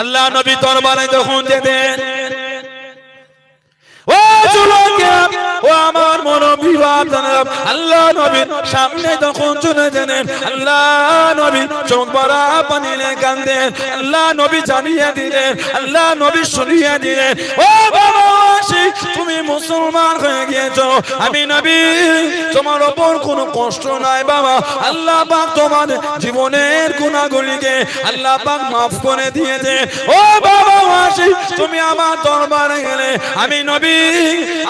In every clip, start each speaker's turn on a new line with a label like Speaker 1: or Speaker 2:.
Speaker 1: আল্লাহ নবী দরবারে যখন যেতেন, ও যুবকেরা, ও আমার মুরব্বি বাপ-দাদা, আল্লাহ নবীর সামনে যখন চলে যেতেন, আল্লাহ নবী চোখ ভরা পানি নিয়ে কাঁদতেন। আল্লাহ নবী জানিয়ে দিলেন, আল্লাহ নবী শুনিয়ে দিলেন, ও বাবা আশিক, তুমি মুসলমান হয়ে গিয়েছো, আমি নবী তোমার ওপর কোনো কষ্ট নাই বাবা। আল্লাহ পাক তোমার জীবনের গুনাহগুলিকে আল্লাহ পাক মাফ করে দিয়েছে। ও বাবা আশিক, তুমি আমার দরবারে গেলে আমি নবী,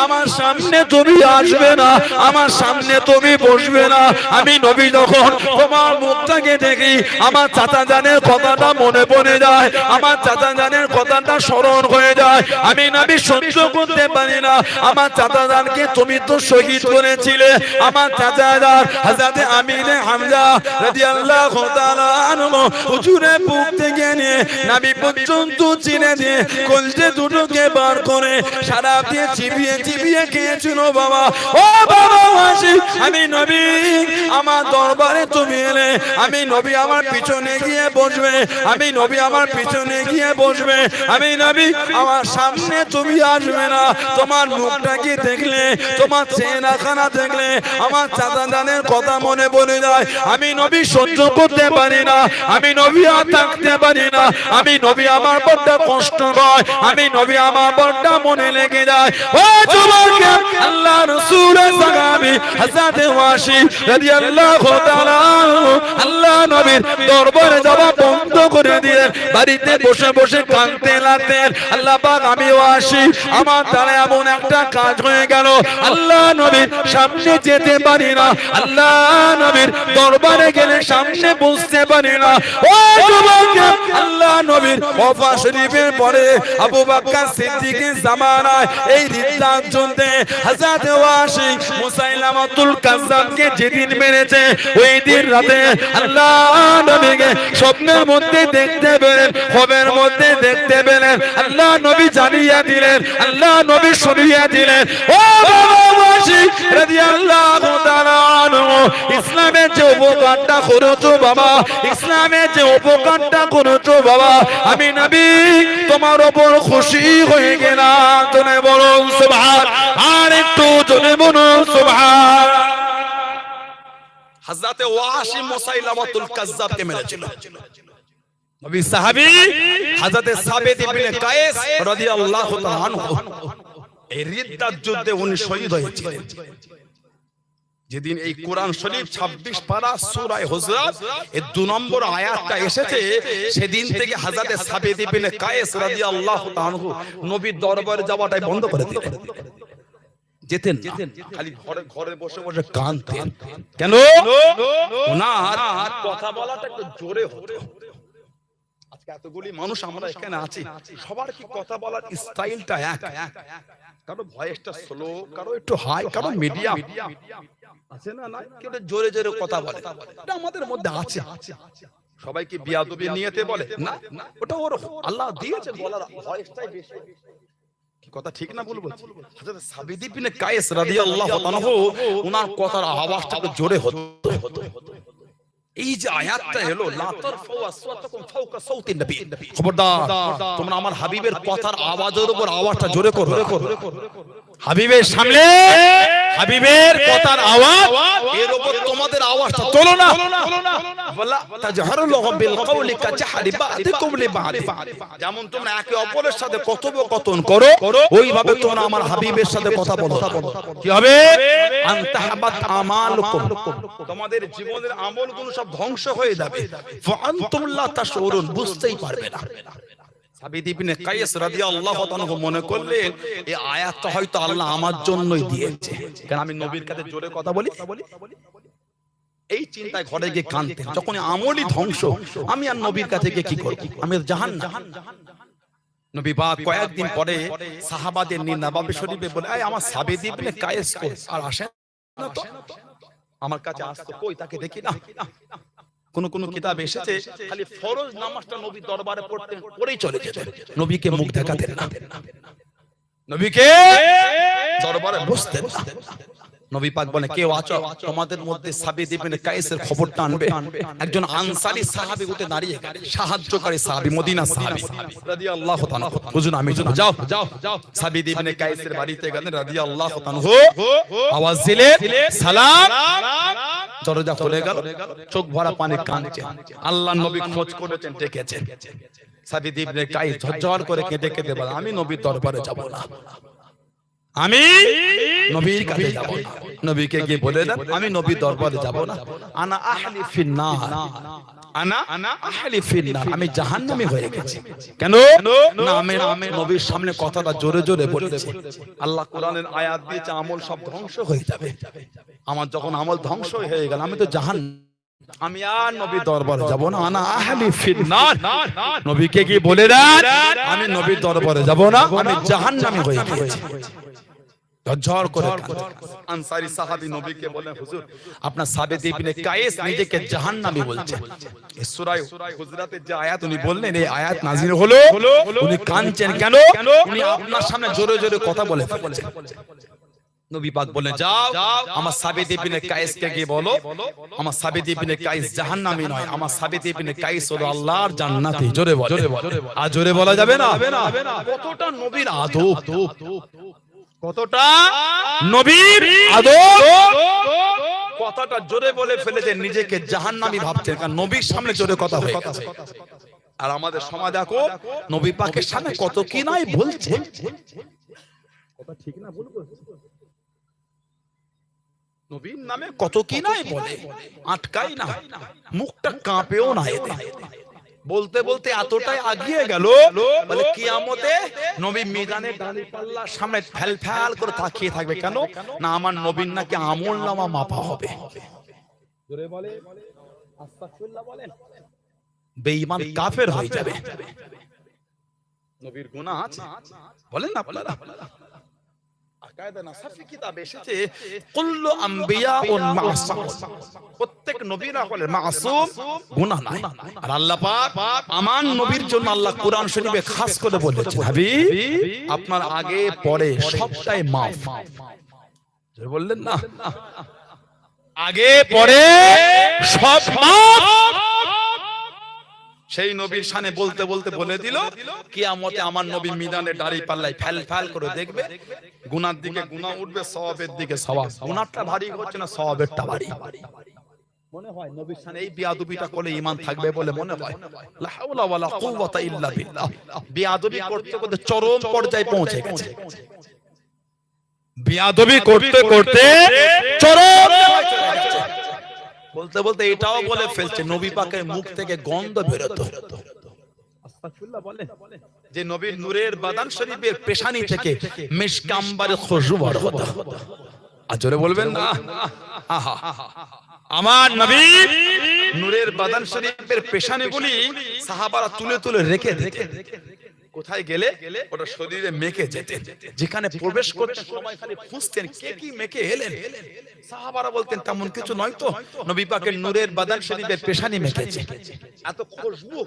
Speaker 1: আমার সামনে তুমি আসবে না, আমার সামনে তুমি বসবে না। আমি নবী যখন তোমার মুখটাকে দেখি, আমার চাচা জানের কথাটা মনে পড়ে যায়, আমার চাচা জানের কথাটা স্মরণ হয়ে যায়। আমি নবী সহ্য করতে পারি না। আমার চাচা জানকে তুমি তো শহীদ করেছিলে, আমার চাচা জান হযরত আমির হামজা রাদিয়াল্লাহু তাআলা আনহু হুজুরে বুক থেকে নিয়ে নবী পর্যন্ত চিনে দিয়ে কলজে দুটোকে বার করে সারা দিয়ে চিবিয়ে চিবিয়ে খেয়েছিল বাবা। ও বাবা আশিক, আমি নবী আমার দরবারে তুমি এলে, আমি নবী আমার পিছনে গিয়ে বসবে, আমি নবী আমার পিছনে গিয়ে বসবে, আমি নবী আমার সামনে তুমি আসবে না। তোমার মুখটাকে দেখলে, তোমার চেহারাখানা দেখলে আমার চাচা জানের কথা মনে পড়ে যায়। আমি নবী সহ্য করতে পারি না, আমি নবী আর থাকতে পারি না, আমি নবী আমার বড় কষ্ট হয়, আমি নবী আমার বড় মনে লেগে যায়। ও যুবক, আল্লাহ রাসূলের সাহাবী হযরত ওয়াসি রাদিয়াল্লাহু তাআলা আল্লাহ নবীর দরবারে যাওয়া বন্ধ করে দিলেন, বাড়িতে বসে বসে কাঁদতে লাগলেন। আল্লাহ পাক, আমি ওয়াসি, আমার দ্বারা এমন একটা কাজ হয়ে গেল, আল্লাহ নবীর সামনে যেতে পারি না, আল্লাহ নবীর দরবারে গেলে সামনে বসতে পারি না। ও যুবক, আল্লাহ নবীর ওফা শরীফের পরে আবু বকর সিদ্দিকের জামানায় এই রিদ্দাতজনতে হযরত ওয়াসি মুসাইলামাতুল কাজ্জাবকে যেদিন মেরেছে, ওই দিন রাতে আল্লাহ নবীকে স্বপ্নের মধ্যে দেখতে পেলেন, খবরের মধ্যে দেখতে পেলেন। আল্লাহ নবী জানিয়ে দিলেন, আল্লাহ নবী শুনিয়ে দিলেন, ও বাবা ওয়াসি রাদিয়াল্লাহু তাআলা আনহু, ইসলামের যে উপকারটা করেছো বাবা, ইসলামের যে উপকারটা করেছো বাবা, আমি নবী তোমার উপর খুশি হয়ে গেলাম। জোরে বলুন সুবহান, আর একটু জোরে বলুন সুবহান। হযরত ওয়াসি মুসাইলামাতুল কাজ্জাবকে মেরেছিল নবী সাহাবী হযরত সাবিত ইবনে কায়েস রাদিয়াল্লাহু তাআলা আনহু, এই রিদ্দাত যুদ্ধে উনি শহীদ হয়েছিলেন। যেদিন এই কোরআন শরীফ 26 পারা সূরা হুজরাত এর 2 নম্বর আয়াতটা এসেছে, সেদিন থেকে হযরত সাবিত ইবনে কায়েস রাদিয়াল্লাহু তাআলা আনহু নবীর দরবারে যাওয়াটাই বন্ধ করে দিলেন। যেতেন খালি ঘরে বসে বসে কাঁদতেন। কেন? ওনার কথা বলাটা একটু জোরে হতো। আজকে এতগুলি মানুষ আমরা এখানে আছি, সবার কি কথা বলার স্টাইলটা এক? কারো ভয়েসটা স্লো, কারো একটু হাই, কারো মিডিয়াম আছে না, না কেউ জোরে জোরে কথা বলে, এটা আমাদের মধ্যে আছে। সবাই কি বিয়াদবি নিয়তে বলে? না, ওটা ওর আল্লাহ দিয়েছে বলার ভয়েসটাই বেশি। কি কথা ঠিক না বলবো? হযরত সাবিত ইবনে কায়েস রাদিয়াল্লাহু তাআলা ওনার কথার আওয়াজটা একটু জোরে হতো। এই যে আয়াতটা এলো, লা তারফাউ আসওয়াতাকুম ফাওকা সাউতিন নবী, খবরদার তোমরা আমার হাবিবের কথার আওয়াজের উপর আওয়াজটা জোরে করো। হাবিবের সামনে হাবিবের কথার আওয়াজ, এর উপর তোমাদের আওয়াজটা তোলো না। বলা তাজহারু লাহুম বিল কওলি কাজহারি বাদিকুম লিবাদ, যেমন তোমরা একে অপরের সাথে কথোপকথন করো, ওইভাবে তোমরা আমার হাবিবের সাথে কথা বলো। কি হবে? আনতাহাবাত আমালুকুম, তোমাদের জীবনের আমলগুলো সব ধ্বংস হয়ে যাবে। ফাআনতুম লা তাশউরুন, বুঝতেই পারবে না। সাবিত ইবনে কায়েস রাদিয়াল্লাহু তাআলা মনে করলেন এই আয়াতটা হয়তো আল্লাহ আমার জন্যই দিয়েছে, কারণ আমি নবীর কাছে জোরে কথা বলি। এই চিন্তায় ঘরে গিয়ে কাঁদতেন। যখন আমলই ধ্বংস, আমি আর নবীর কাছে গিয়ে কি করব? আমি জাহান্নাম। নবী পাক কয়েকদিন পরে সাহাবাদের নিয়ে নববী শরীফে বলে, এই আমার সাবিত ইবনে কায়েস কই? আর আসেন না তো, আমার কাছে আসতো, কই তাকে দেখি না। কোন কিতাব এসেছে খালি ফরজ নামাজটা নবী দরবারে পড়তেন, পড়েই চলে যেতেন, নবীকে মুখ দেখাতেন না, নবীকে দরবারে বসতেন না।
Speaker 2: নবী পাক বলে কেউ আছো তোমাদের মধ্যে সাবিত ইবনে কায়েসের খবরটা আনবে। একজন আনসারী সাহাবী উঠে দাঁড়িয়ে সাহায্যকারী সাহাবী মদিনা সাহাবী রাদিয়াল্লাহু তাআলা হুজুর আমি যাও সাবিত ইবনে কায়েসের বাড়িতে গেলেন রাদিয়াল্লাহু তাআলা আওয়াজ দিলে সালাম দরজা খুলে গেল চোখ ভরা পানি কাঁদছে আল্লাহর নবী খোঁজ করেছেন ডেকেছেন সাবিত ইবনে কায়েস ঝরঝর করে কেঁদে কেঁদে বলে আমি নবীর দরবারে যাব না আমি নবীর কাছে যাব না নবীকে গিয়ে বলে দেন আমি নবীর দরবারে যাব না আনা আহলি ফিন্নার আনা আহলি ফিন্নার আমি জাহান্নামী হয়ে গেছি কেন না আমি নবীর সামনে কথাটা জোরে জোরে বলেছি আল্লাহ কোরআনের আয়াত দিয়েছে আমল সব ধ্বংস হয়ে যাবে আমার যখন আমল ধ্বংস হয়ে গেল আমি তো আমি আর নবীর দরবারে যাব না আনা আহলি ফিন্নার নবীকে গিয়ে বলে দেন আমি নবীর দরবারে যাব না আমি জাহান্নামী হয়ে গেছি ঝরঝর করে আনসারী সাহাবী নবীকে বলেন হুজুর আপনার সাবিত ইবনে কায়েস নিজেকে জাহান্নামী বলছে এই সূরা হুজরাতের যে আয়াত উনি বললেন এই আয়াত নাযিল হলো উনি কাঁদছেন কেন উনি আপনার সামনে জোরে জোরে কথা বলে ফেলেছেন নবী পাক বলেন যাও আমার সাবিত ইবনে কায়েসকে গিয়ে বলো আমার সাবিত ইবনে কায়েস জাহান্নামী নয় আমার সাবিত ইবনে কায়েস হলো আল্লাহর জান্নাতি জোরে বলো আর জোরে বলা যাবে না কতটা নবীর আদব কতটা নবীর আদব কথাটা জোরে বলে ফেলেছে নিজেকে জাহান্নামী ভাবছেন কারণ নবীর সামনে জোরে কথা হয়ে গেছে আর আমাদের সমাজ দেখো নবী পাকের সামনে কত কি নাই বলছে কথা ঠিক না বলবো নবীর নামে কত কি নাই বলে আটকাই না মুখটা কাঁপেও না এতে বলতে বলতে এতটাই আগিয়ে গেল বলে কিয়ামতে নবী মিজানের দাঁড়িপাল্লার সামনে ফ্যাল করে তাকিয়ে থাকবে কেন না আমার নবীর নাকি আমলনামা মাপা হবে জোরে বলে আস্তাগফিরুল্লাহ বলেন বেঈমান কাফের হয়ে যাবে নবীর গুনাহ আছে বলেন না আপনারা আকায়েদে নাসাফি কিতাবে এসেছে কুল্লু আম্বিয়াউন মাসুম প্রত্যেক নবীরা হলেন মাসুম গুনাহ নাই আর আল্লাহ পাক আমার নবীর জন্য আল্লাহ কোরআন শরীফে খাস করে বলেছেন হাবিব আপনার আগে পরে সবটাই maaf জোরে বললেন না আগে পরে সব maaf সেই নবীর শানে বলতে বলতে বলে দিল কিয়ামতে আমার নবী মিজানের দাড়ি পাল্লায় ফ্যাল করে দেখবে গুনার দিকে গুনাহ উঠবে সওয়াবের দিকে সওয়াব গুনাহটা ভারী হচ্ছে না সওয়াবেরটা ভারী মনে হয় নবীর শানে এই বিয়াদবিটা করলে ঈমান থাকবে বলে মনে হয় লা হাওলা ওয়ালা কুওয়াতা ইল্লা বিল্লাহ বিয়াদবি করতে করতে চরম পর্যায়ে পৌঁছে গেছে বিয়াদবি করতে করতে চরম বলতে বলতে এটাও বলে ফেলছে নবী পাকের মুখ থেকে গন্ধ বেরোতো আস্তাগফিরুল্লাহ বলেন যে নবীর নূরের বাদান শরীফের পেশানি থেকে মিশক আম্বারের খুশবু বার হতো আর জোরে বলবেন না আহা আমার নবী নূরের বাদান শরীফের পেশানিগুলি সাহাবারা তুলে তুলে রেখে দিতেন কোথায় গেলে ওটা শরীরে মেখে যেতেন যেখানে প্রবেশ করতে সময় খালি খুঁজতেন কে কি মেখে এলেন সাহাবারা বলতেন তেমন কিছু নয় তো নবী পাকের নূরের বাদান শরীফের পেশানি মেখেছে এত খুশবু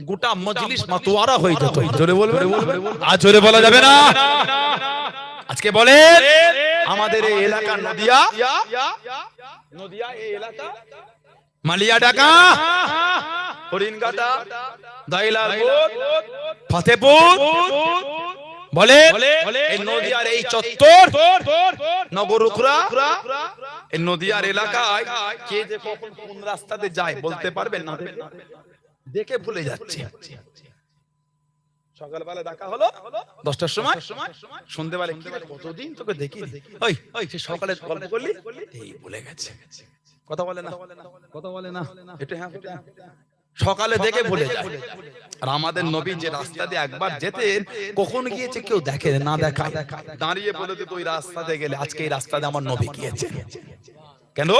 Speaker 2: গোটা মজলিস মাতোয়ারা হয়ে যেত জোরে বলবেন আজ জোরে বলা যাবে না আজকে বলেন আমাদের এই এলাকা নদিয়া এই এলাকা মালিয়াডাকা হরিণঘাটা দাইলালপুর ফতেপুর বলে এই নদিয়ার এই চত্বর নগরুখরা এই নদিয়ার এলাকায় কে যে কখন কোন রাস্তাতে যায় বলতে পারবেন না দেখে ভুলে যাচ্ছে সকালবেলা দেখা হলো 10টার সময় সন্ধ্যাবেলা কি কতদিন তোকে দেখি ওই সে সকালে গল্প করলি এই ভুলে গেছে কথা বলে না এটা হ্যাঁ সকালে দেখে ভুলে যায় আর আমাদের নবী যে রাস্তা দিয়ে একবার যেতেন কখন গিয়েছে কেউ দেখে না দেখা দাঁড়িয়ে বলে দিত ওই রাস্তাতে গেলে আজকে এই রাস্তাতে আমার নবী গিয়েছে কেন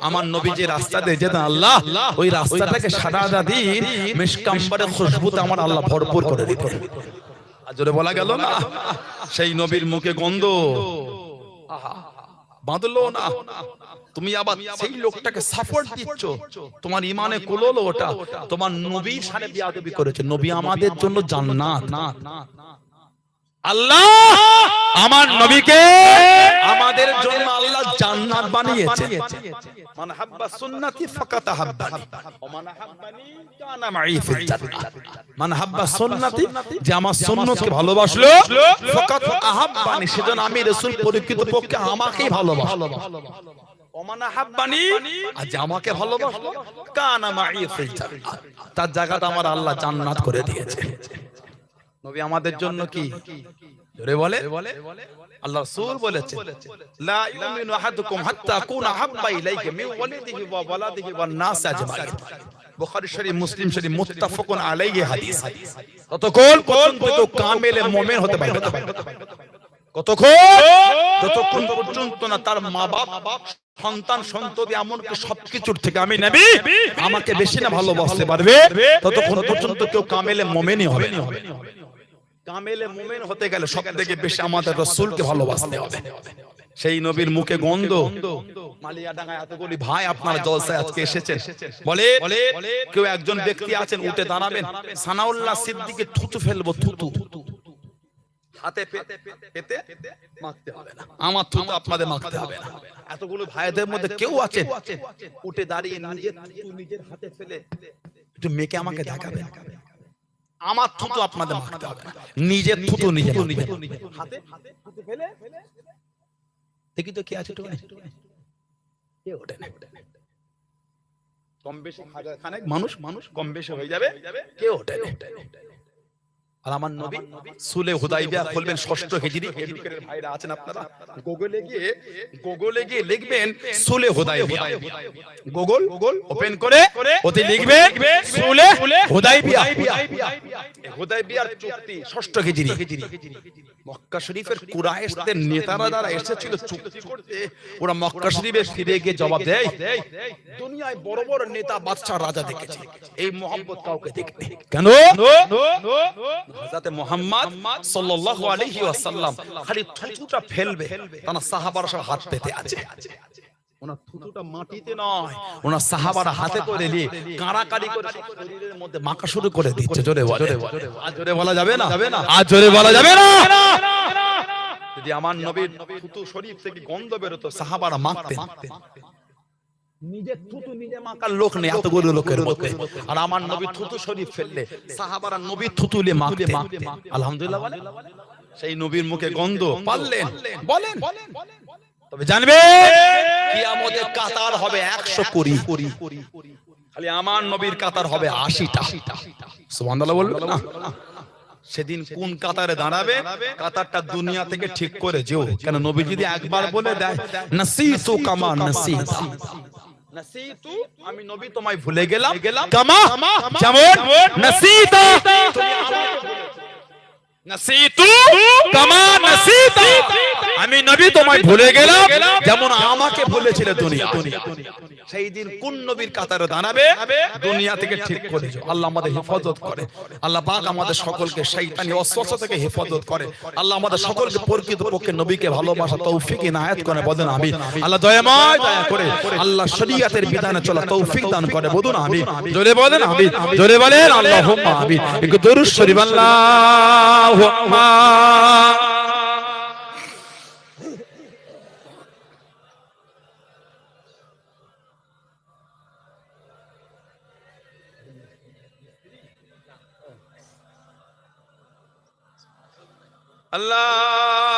Speaker 2: আমার নবী যে রাস্তা দিয়ে যেতেন আল্লাহ ওই রাস্তাটাকে সারা দিন মিশক আম্বারের খুশবুতে আমার আল্লাহ ভরপুর করে দিত আর জোরে বলা গেল না সেই নবীর মুখে গন্ধ আহা বাঁধলো না তুমি আবার সেই লোকটাকে সাপোর্ট দিচ্ছ তোমার ঈমানে কুলোলো ওটা তোমার নবীর সাথে বিয়াদবি করেছে নবী আমাদের জন্য জান্নাত আল্লাহ আমার নবীকে আমাদের জন্য আল্লাহ জান্নাত বানিয়েছে। মান হাব্বা সুন্নতি ফাকাত হাব্বানি ওয়া মান হাব্বানি কানা মাই ফিল জান্নাহ। মান হাব্বা সুন্নতি, যে আমার সুন্নতকে ভালোবাসলো, ফাকাত আহাব্বানি, সেজন্য আমি রাসূল প্রকৃতপক্ষে আমাকেই ভালোবাসলো। ওয়া মান হাব্বানি, আর যে আমাকে ভালোবাসলো, কানা মাই ফিল জান্নাহ, তার জায়গাটা আমার আল্লাহ জান্নাত করে দিয়েছে। নবী আমাদের জন্য কি জোরে বলে, আল্লাহ রাসূল বলেছে লা ইউমিনু আহাদুকুম হাত্তা আকুনা হাব্বা ইলাইহি মিন ওয়ালিদিহি ওয়া ওয়ালাদিহি ওয়ান নাস আজমাইন। বুখারী শরীফ, মুসলিম শরীফ, মুত্তাফাকুন আলাইহি হাদিস। ততক্ষণ পর্যন্ত কামেলে মুমিন হতে পারবে না, যতক্ষণ পর্যন্ত না তার মা বাপ, সন্তান, সন্ততি, এমনকি সবকিছুর থেকে আমি নবী আমাকে বেশি না ভালোবাসতে পারবে, ততক্ষণ পর্যন্ত কেউ কামেলে মুমিনই হবে না। কামেলে মুমিন হতে গেলে সবথেকে বেশি আমাদের রাসূলকে ভালোবাসতে হবে। সেই নবীর মুখে গন্ধ। মালিয়াডাঙ্গায় এতগুলি ভাই আপনারা জলসায় আজকে এসেছেন, বলে কেউ একজন ব্যক্তি আছেন, উঠে দাঁড়াবেন, সানাউল্লাহ সিদ্দিকের থুতু ফেলবো, থুতু হাতে পেতে মাখতে হবে না, আমার থুতু আপনাদের মাখতে হবে না। এতগুলো ভাইদের মধ্যে কেউ আছেন উঠে দাঁড়িয়ে নিজের হাতে ফেলে একটু মেকে আমাকে দেখাবেন, আমার থুতু আপনাদের মাখতে হবে না, নিজের থুতু নিজে হাতে ফেলে দেখি তো কে আছে, কে ওঠে না, কম বেশি খানেক মানুষ কম বেশি হয়ে যাবে, কে ওঠে না। আর আমার নবী সুলে হুদাইবিয়া খুলবেন 6ষ্ঠ হিজরি, এদিকের ভাইরা আছেন আপনারা, গুগলে গিয়ে লিখবেন সুলে হুদাইবিয়া, গুগল ওপেন করে ওতে লিখবেন সুলে হুদাইবিয়া। হুদাইবিয়ার চুক্তি 6ষ্ঠ হিজরি। মক্কা শরীফের কুরাইশদের নেতারা যারা এসেছিল চুক্তি করতে, ওরা মক্কা শরীফে ফিরে গিয়ে জবাব দেয়, দুনিয়ায় বড় বড় নেতা, বাদশা, রাজা দেখেছি, এই মোহাম্মদ কাউকে দেখবে কেন? হযরত মুহাম্মদ সাল্লাল্লাহু আলাইহি ওয়াসাল্লাম খালি থুতুটা ফেলবে, তারা সাহাবারা সব হাত পেতে আছে, ওনার থুতুটা মাটিতে নয়, ওনার সাহাবারা হাতে করে নিয়ে কাড়াকাড়ি করে শরীরের মধ্যে মাখা শুরু করে দিচ্ছে। জোরে বলে, আজ জোরে বলা যাবে না, আজ জোরে বলা যাবে না। যদি আমার নবীর থুতু শরীফ থেকে গন্ধ বেরোতো, সাহাবারা মাখতেন। নিজের থুতু নিজে মাখার লোক নেই এতগুলো লোকের মধ্যে, আর আমার নবী থুতু শরীফ ফেললে সাহাবারা নবীর থুতুলে মাখতেন। আলহামদুলিল্লাহ বলেন। সেই নবীর মুখে গন্ধ পারলেন বলেন, তবে জানবে কিয়ামতের কাতার হবে 120, খালি আমার নবীর কাতার হবে 80টা। সুবহানাল্লাহ বলবেন না? সেদিন কোন কাতারে দাঁড়াবে, কাতারটা দুনিয়া থেকে ঠিক করে যেও, কেন নবী যদি একবার বলে দেয় নাসিতু কামা নাসিতা, নাসিতু আমি নবী তোমায় ভুলে গেলাম, কামা যেমন নাসিতা তুমি আমাকে নাসিতু কামা নাসিতা, আমি নবী তোমায় ভুলে গেলাম যেমন আমাকে ভুলেছিলে দুনিয়া। সেই দিন কোন নবীর কাতারে দাঁড়াবে, দুনিয়া থেকে ঠিক করে যাও। আল্লাহ আমাদের হেফাজত করে, আল্লাহ পাক আমাদের সকলকে শয়তানি ওয়াসওয়াসা থেকে হেফাজত করে, আল্লাহ আমাদের সকলকে প্রকৃতপক্ষে নবীকে ভালোবাসা তৌফিক ইনায়াত করে, বলেন আমিন। আল্লাহ দয়াময় দয়া করে আল্লাহ শরীয়তের বিধানে চলা তৌফিক দান করে, বলুন আমিন। জোরে বলেন আমিন, জোরে বলেন আল্লাহুম্মা আমিন। একটু দরুদ শরীফ আল্লাহুম্মা। আল্লাহ